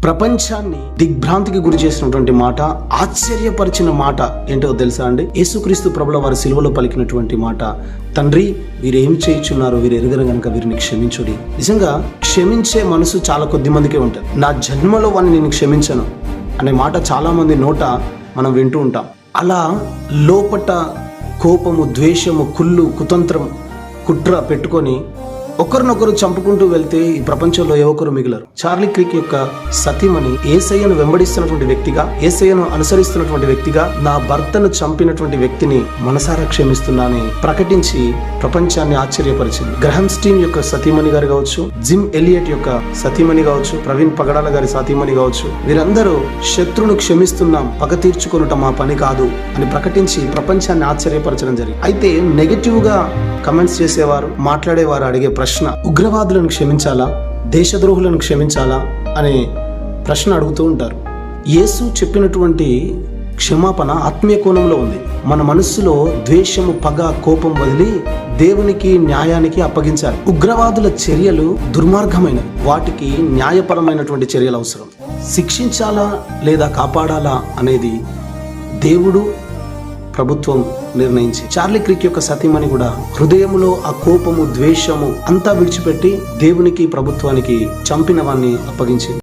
ప్రపంచాన్ని దిగ్భ్రాంతికి గురి చేసినటువంటి మాట, ఆశ్చర్యపరిచిన మాట ఏంటో తెలుసా అండి? యేసుక్రీస్తు ప్రభుల వారి సిలువలో పలికినటువంటి మాట, తండ్రి వీరేం చేయుచున్నారు, వీరు ఎరుగరు గనుక వీరిని క్షమించుడి. నిజంగా క్షమించే మనసు చాలా కొద్ది మందికే ఉంటుంది. నా జన్మలో వాడిని నేను క్షమించను అనే మాట చాలా మంది నోట మనం వింటూ ఉంటాం. అలా లోపట కోపము, ద్వేషము, కుళ్ళు, కుతంత్రం, కుట్ర పెట్టుకొని ఒకరినొకరు చంపుకుంటూ వెళ్తే ఈ ప్రపంచంలో ఏ ఒక్కరు మిగిలరు. చార్లీ క్రిక్ యొక్క సతీమణి యేసయ్యను వెంబడిస్తున్నటువంటి వ్యక్తిగా, యేసయ్యను అనుసరిస్తున్నటువంటి వ్యక్తిగా, నా భర్తను చంపినటువంటి వ్యక్తిని మనసారా క్షమిస్తున్నానని ప్రకటించి ప్రపంచాన్ని ఆశ్చర్యపరిచింది. గ్రహం స్టీన్ యొక్క సతీమణి గారు కావచ్చు, జిమ్ ఎలియట్ యొక్క సతీమణి కావచ్చు, ప్రవీణ్ పగడాల గారి సతీమణి కావచ్చు, వీరందరూ శత్రును క్షమిస్తున్నాం, పగ తీర్చుకొనుట మా పని కాదు అని ప్రకటించి ప్రపంచాన్ని ఆశ్చర్యపరచడం జరిగింది. అయితే నెగటివ్ గా కమెంట్స్ చేసేవారు, మాట్లాడేవారు అడిగే ప్రశ్న, ఉగ్రవాదులను క్షమించాలా, దేశద్రోహులను క్షమించాలా అనే ప్రశ్న అడుగుతూ ఉంటారు. యేసు చెప్పినటువంటి క్షమాపణ ఆత్మీయ కోణంలో ఉంది. మన మనస్సులో ద్వేషము, పగ, కోపం వదిలి దేవునికి, న్యాయానికి అప్పగించాలి. ఉగ్రవాదుల చర్యలు దుర్మార్గమైనవి, వాటికి న్యాయపరమైనటువంటి చర్యలు అవసరం. శిక్షించాలా లేదా కాపాడాలా అనేది దేవుడు, ప్రభుత్వం నిర్ణయించి. చార్లీ క్రిక్ యొక్క సతీమణి కూడా హృదయములో ఆ కోపము, ద్వేషము అంతా విడిచిపెట్టి దేవునికి, ప్రభుత్వానికి చంపిన వాన్ని అప్పగించింది.